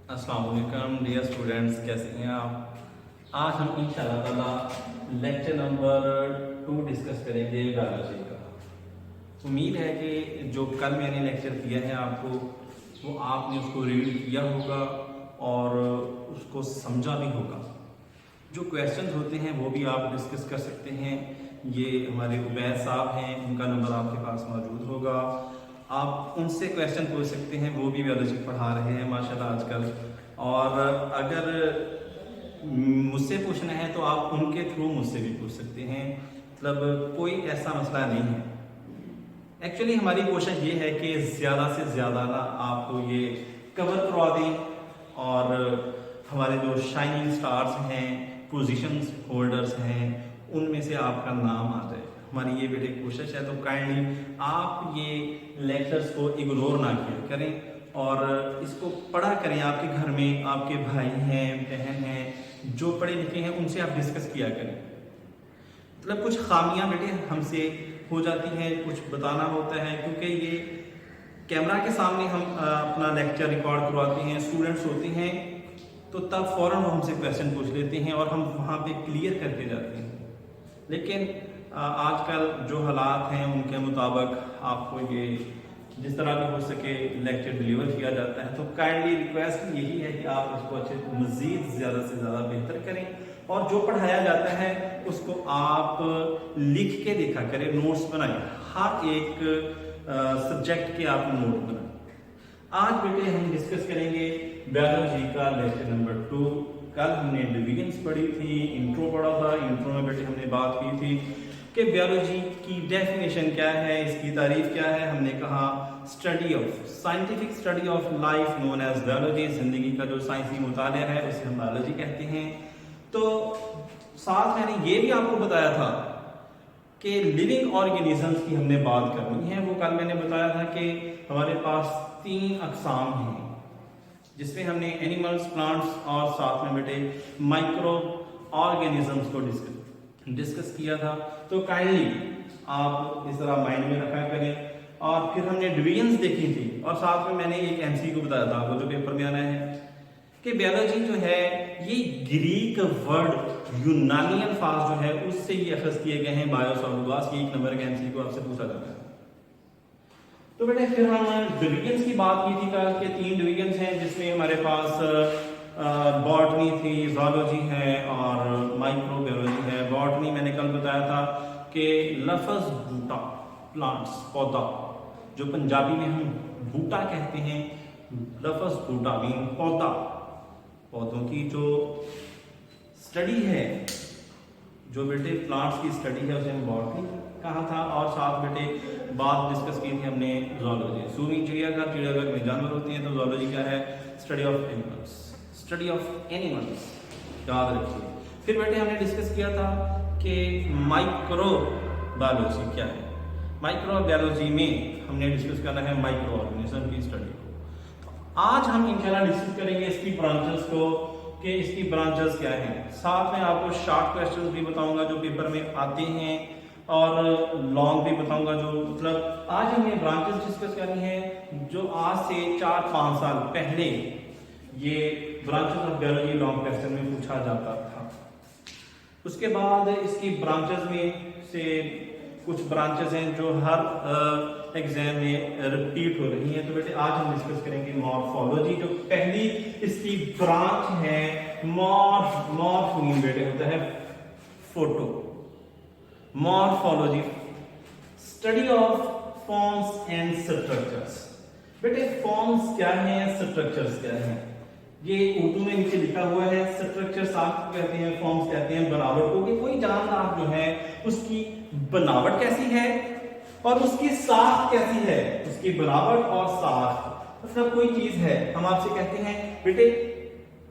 अस्सलाम वालेकुम dear students, कैसे हैं आप। आज हम इंशाल्लाह ताला लेक्चर नंबर 2 डिस्कस करेंगे बायोलॉजी का। उम्मीद है कि जो कल मैंने लेक्चर दिया है आपको, वो आपने उसको रीड किया होगा और उसको समझा भी होगा। जो क्वेश्चंस होते हैं वो भी आप डिस्कस कर सकते हैं। ये हमारे उबैद साहब हैं, उनका नंबर आपके पास मौजूद होगा, आप उनसे क्वेश्चन पूछ सकते हैं। वो भी बायोलॉजी पढ़ा रहे हैं माशाल्लाह आजकल। और अगर मुझसे पूछना है तो आप उनके थ्रू मुझसे भी पूछ सकते हैं, मतलब कोई ऐसा मसला नहीं है। एक्चुअली हमारी कोशिश ये है कि ज़्यादा से ज़्यादा ना आपको ये कवर करवा दें और हमारे जो शाइनिंग स्टार्स हैं, पोजीशंस होल्डर्स हैं, उनमें से आपका नाम आ जाए। हमारी ये बेटे कोशिश है, तो काइंडली आप ये लेक्चर्स को इग्नोर ना किया करें और इसको पढ़ा करें। आपके घर में आपके भाई हैं, बहन हैं जो पढ़े लिखे हैं, उनसे आप डिस्कस किया करें। मतलब कुछ खामियां बेटे हमसे हो जाती हैं, कुछ बताना होता है, क्योंकि ये कैमरा के सामने हम अपना लेक्चर रिकॉर्ड करवाते हैं, स्टूडेंट्स होते हैं, तो तब फ़ौरन वो हमसे क्वेश्चन पूछ लेते हैं और हम वहाँ पे क्लियर करके जाते हैं। लेकिन आजकल जो हालात हैं उनके मुताबिक आपको ये जिस तरह भी हो सके लेक्चर डिलीवर किया जाता है। तो काइंडली रिक्वेस्ट यही है कि आप इसको अच्छे मज़ीद ज़्यादा से ज़्यादा बेहतर करें और जो पढ़ाया जाता है उसको आप लिख के देखा करें, नोट्स बनाएं। हर एक सब्जेक्ट के आप नोट बनाएं। आज बेटे हम डिस्कस करेंगे बायोलॉजी का लेक्चर नंबर 2। कल हमने डिविजन्स पढ़ी थी, इंट्रो पढ़ा था। इंट्रो में बेटे हमने बात की थी कि बायोलॉजी की डेफिनेशन क्या है, इसकी तारीफ क्या है। हमने कहा study of scientific study of life known as biology, जिंदगी का जो साइंसी मुतालिया है उसे हम बायोलॉजी कहते हैं। तो साथ मैंने ये भी आपको बताया था कि लिविंग ऑर्गेनिजम्स की हमने बात करनी है। वो कल मैंने बताया था कि हमारे पास 3 अकसाम हैं, जिसमें हमने एनिमल्स, प्लांट्स और साथ में बेटे माइक्रो ऑर्गेनिजम्स को डिस्कस किया था। तो काइंडली आप इस तरह माइंड में रखा करें। और फिर हमने डिविजन्स देखी थी और साथ में मैंने एक एमसीक्यू बताया था आपको जो पेपर में आना है कि बायोलॉजी जो है ये ग्रीक वर्ड यूनानियन फास्ट जो है उससे ये अखज़ किए गए हैं। बायोस और लुगास, ये 1 नंबर का एमसीक्यू आपसे पूछा जाता है। तो बेटे फिर हम डिविजन्स की बात की थी कल के 3 डिविजन्स हैं, जिसमें हमारे पास बॉटनी थी, ज़ूलॉजी है और माइक्रोबायोलॉजी है। बॉटनी मैंने कल बताया था कि लफ्ज़ बूटा, प्लांट्स, पौधा, जो पंजाबी में हम बूटा कहते हैं, लफ्ज़ बूटा मीन पौधा, पौधों की जो स्टडी है, जो बेटे प्लांट्स की स्टडी है उसे हम बॉटनी कहा था। और साथ बेटे बात डिस्कस की थी हमने ज़ूलॉजी, सूनी चिड़ियाघर, चिड़ियाघर में जानवर होते हैं, तो ज़ूलॉजी क्या है, study of animals, study of animals, याद रखिए। फिर बेटे हमने डिस्कस किया था कि माइक्रो बायोलॉजी क्या है। माइक्रो बायोलॉजी में हमने डिस्कस करना है माइक्रो ऑर्गेनिज्म की स्टडी को। तो आज हम इंशाल्लाह डिस्कस करेंगे इसकी ब्रांचेस को कि इसकी ब्रांचेस क्या हैं। साथ में आपको शॉर्ट क्वेश्चंस भी बताऊंगा जो पेपर में आते हैं और लॉन्ग भी बताऊंगा, जो मतलब आज हमें ब्रांचेस डिस्कस करनी है जो आज से 4-5 साल पहले ये branches of biology long question में पूछा जाता था। उसके बाद इसकी ब्रांचेस में से कुछ ब्रांचेस हैं जो हर एग्जाम में रिपीट हो रही हैं। तो बेटे आज हम डिस्कस करेंगे मॉर्फोलॉजी। जो पहली इसकी ब्रांच है मॉर्फ मीन बेटे होता है photo. Morphology study of forms and structures. बेटे फॉर्म्स क्या हैं, स्ट्रक्चर्स क्या हैं, ये उर्दू में नीचे लिखा हुआ है। स्ट्रक्चर्स आप कहते हैं, फॉर्म्स कहते हैं बनावट को, कि कोई जानदार जो है उसकी बनावट कैसी है और उसकी साख कैसी है। उसकी बनावट और साख मतलब कोई चीज है, हम आपसे कहते हैं बेटे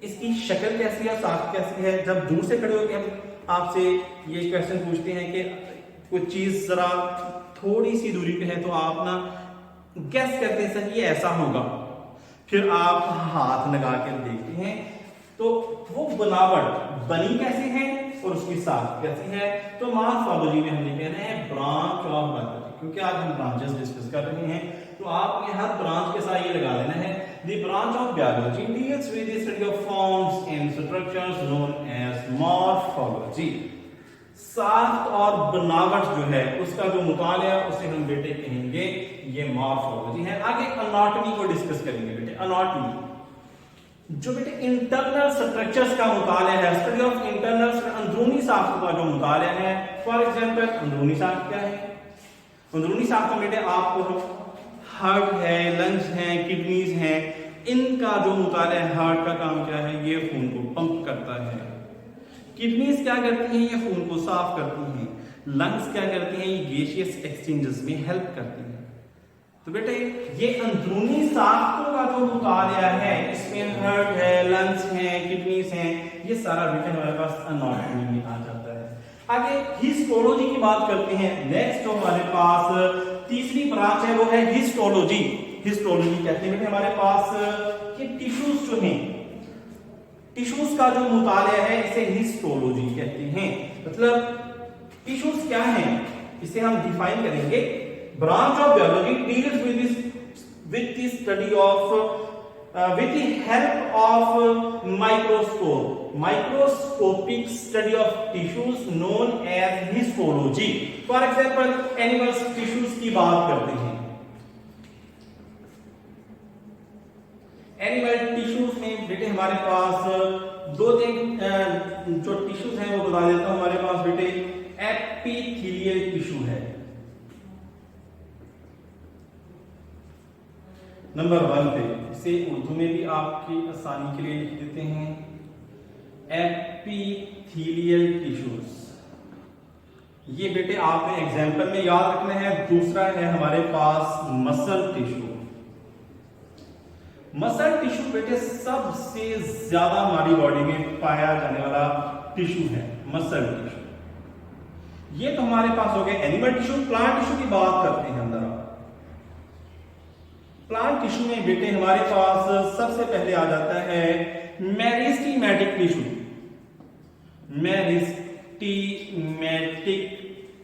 इसकी शक्ल कैसी है, साख कैसी है। जब दूर से खड़े होकर हम आपसे ये क्वेश्चन पूछते हैं कि कोई चीज जरा थोड़ी सी दूरी पे है, तो आप ना गैस करते हैं सर ये ऐसा होगा, फिर आप हाथ लगा कर देखते हैं तो वो बनावट बनी कैसे है और उसकी साख कैसी है। तो मॉर्फोलॉजी में हमने कहना है ब्रांच ऑफ बायोलॉजी, क्योंकि आज हम ब्रांचेस डिस्कस कर रहे हैं। तो आपने हर ब्रांच के साथ ये लगा देना है The branch of biology deals with the study of forms and structures known as morphology. साख्त और बनावट जो है उसका जो मुतालिया उसे हम बेटे कहेंगे ये मॉर्फोलॉजी है। आगे अनाटॉमी को डिस्कस करेंगे बेटे। अनाटॉमी जो बेटे इंटरनल स्ट्रक्चर्स का मुतालिया है, स्टडी ऑफ इंटरनल अंदरूनी साख्त का जो मुतालिया है। फॉर एग्जांपल अंदरूनी साख्त क्या है? अंदरूनी साख्त में बेटे आपको हार्ट है, लंग्स हैं, किडनीज हैं, इनका जो मुतालिया है। हार्ट का काम क्या है? ये खून को पंप करता है। किडनीज क्या करती हैं? ये खून को साफ करती हैं। लंग्स क्या करती हैं? ये गैसियस एक्सचेंजेस में हेल्प करती हैं। तो बेटे ये अंदरूनी साख्तों का जो मुतालिया है, इसमें हार्ट है, लंग्स हैं, किडनीज हैं, ये सारा बेटे हमारे पास एनाटॉमी में आ जाता है। आगे हिस्टोलॉजी की बात करते हैं। नेक्स्ट जो हमारे पास तीसरी ब्रांच है वो है हिस्टोलॉजी। हिस्टोलॉजी कहते हैं हमारे पास कि टिश्यूज जो हैं, टिश्यूज का जो मुतालिया है इसे हिस्टोलॉजी कहते हैं। मतलब टिश्यूज क्या हैं इसे हम डिफाइन करेंगे। Branch of biology deals with the study of with the help of microscopic study of tissues known as histology. For example, animals tissues की बात करते हैं। एनिमल टिश्यूज में बेटे हमारे पास दो तीन जो टिश्यूज हैं वो बता देता हूं। हमारे पास बेटे एपिथेलियल टिश्यू है नंबर 1 पे। इसे उर्दू में भी आपकी आसानी के लिए लिख देते हैं एपिथेलियल टिश्यूज। ये बेटे आपने एग्जाम्पल में याद रखना है। दूसरा है हमारे पास मसल टिश्यू। मसल टिश्यू बेटे सबसे ज्यादा हमारी बॉडी में पाया जाने वाला टिश्यू है मसल टिश्यू। ये तो हमारे पास हो गए एनिमल टिश्यू। प्लांट टिश्यू की बात करते हैं अंदर। प्लांट टिश्यू में बेटे हमारे पास सबसे पहले आ जाता है मेरिस्टेमेटिक टिश्यू। मेरिस्टेमेटिक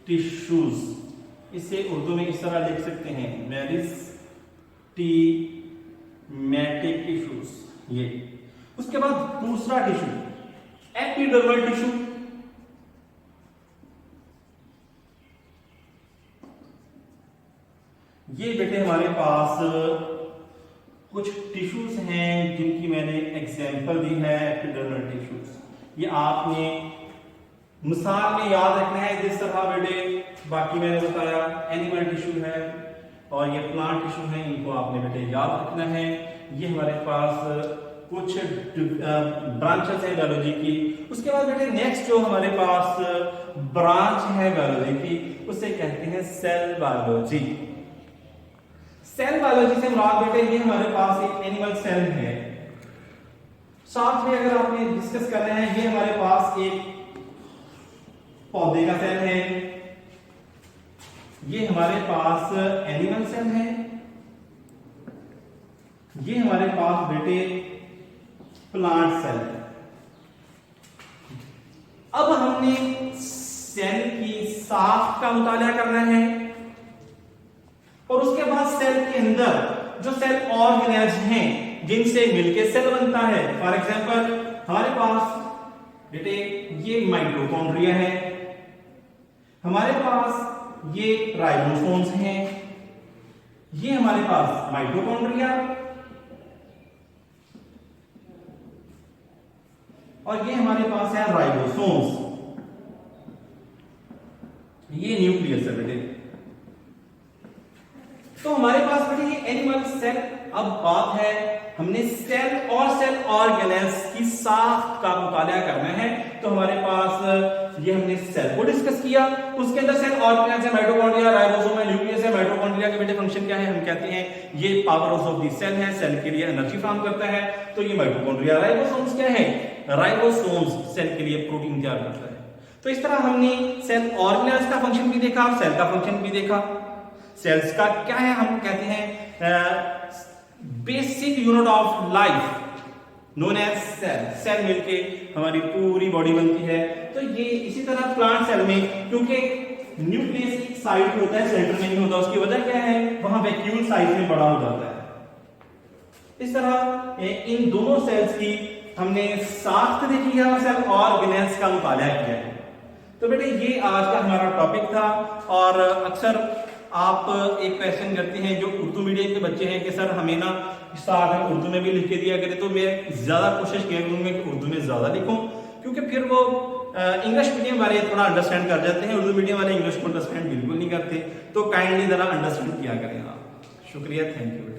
टिश्यूज इसे उर्दू में इस तरह लिख सकते हैं मेरिस्टेमेटिक टिश्यूज ये। उसके बाद दूसरा टिश्यू एपिडर्मल टिश्यू। ये बेटे हमारे पास कुछ टिश्यूज हैं जिनकी मैंने एग्जांपल दी है एपिडर्मल टिश्यूज। ये आपने मिसाल में याद रखना है जिस तरह बेटे बाकी मैंने बताया एनिमल टिश्यू है और ये प्लांट टिश्यू है, इनको आपने बेटे याद रखना है। ये हमारे पास कुछ ब्रांचेस है बायोलॉजी की। उसके बाद बेटे नेक्स्ट जो हमारे पास ब्रांच है बायोलॉजी की उसे कहते हैं सेल बायोलॉजी। सेल बायोलॉजी से मुराद बेटे ये हमारे पास एक एनिमल सेल है। साथ में अगर आपने डिस्कस करना है ये हमारे पास एक पौधे का सेल है, ये हमारे पास एनिमल सेल है, ये हमारे पास बेटे प्लांट सेल है। अब हमने सेल की साख्त का मुतालिया करना है और उसके बाद सेल के अंदर जो सेल ऑर्गेनेल्स हैं जिनसे मिलकर सेल बनता है। फॉर एग्जांपल हमारे पास बेटे ये माइटोकॉन्ड्रिया है, हमारे पास ये राइबोसोम्स हैं, ये हमारे पास माइटोकॉन्ड्रिया और ये हमारे पास है राइबोसोम्स। ये न्यूक्लियस है बेटे। तो हमारे पास बेटे ये एनिमल सेल। अब बात है हमने सेल और सेल ऑर्गेनेल्स की साख्त का मुतालिया करना है। तो हमारे पास ये हमने सेल को डिस्कस किया, उसके अंदर सेल ऑर्गेनेल्स है, माइटोकॉन्ड्रिया, राइबोसोम है, न्यूक्लियस है। माइटोकॉन्ड्रिया के बेटे फंक्शन क्या है? हम कहते हैं ये powerhouse of the cell है, सेल के लिए एनर्जी फॉर्म करता है। तो ये माइटोकॉन्ड्रिया। राइबोसोम्स क्या है? राइबोसोम्स सेल के लिए प्रोटीन तैयार करता है। तो इस तरह हमने सेल ऑर्गेनेल्स का फंक्शन भी देखा और सेल का फंक्शन भी देखा। सेल्स का क्या है? हम कहते हैं basic unit of life known as cell. Cell मिलके हमारी पूरी बॉडी बनती है। तो ये इसी तरह प्लांट सेल में क्योंकि न्यूक्लियस एक साइड होता है, सेंटर में नहीं होता, उसकी वजह क्या है? वहां वैक्यूल साइज में बड़ा हो जाता है। इस तरह इन दोनों सेल्स की हमने साख्त देखी है सेल और विनयंस का मुताला किया है। तो बेटे ये आज का हमारा टॉपिक था। और अक्सर आप एक क्वेश्चन करते हैं जो उर्दू मीडियम के बच्चे हैं कि सर हमें ना साथ में उर्दू में भी लिख के दिया करें, तो मैं ज्यादा कोशिश किया करूंगा कि उर्दू में ज्यादा लिखूं, क्योंकि फिर वो इंग्लिश मीडियम वाले थोड़ा अंडरस्टैंड कर जाते हैं, उर्दू मीडियम वाले इंग्लिश को अंडरस्टैंड बिल्कुल नहीं करते। तो काइंडली जरा अंडरस्टैंड किया करें आप। शुक्रिया, थैंक यू।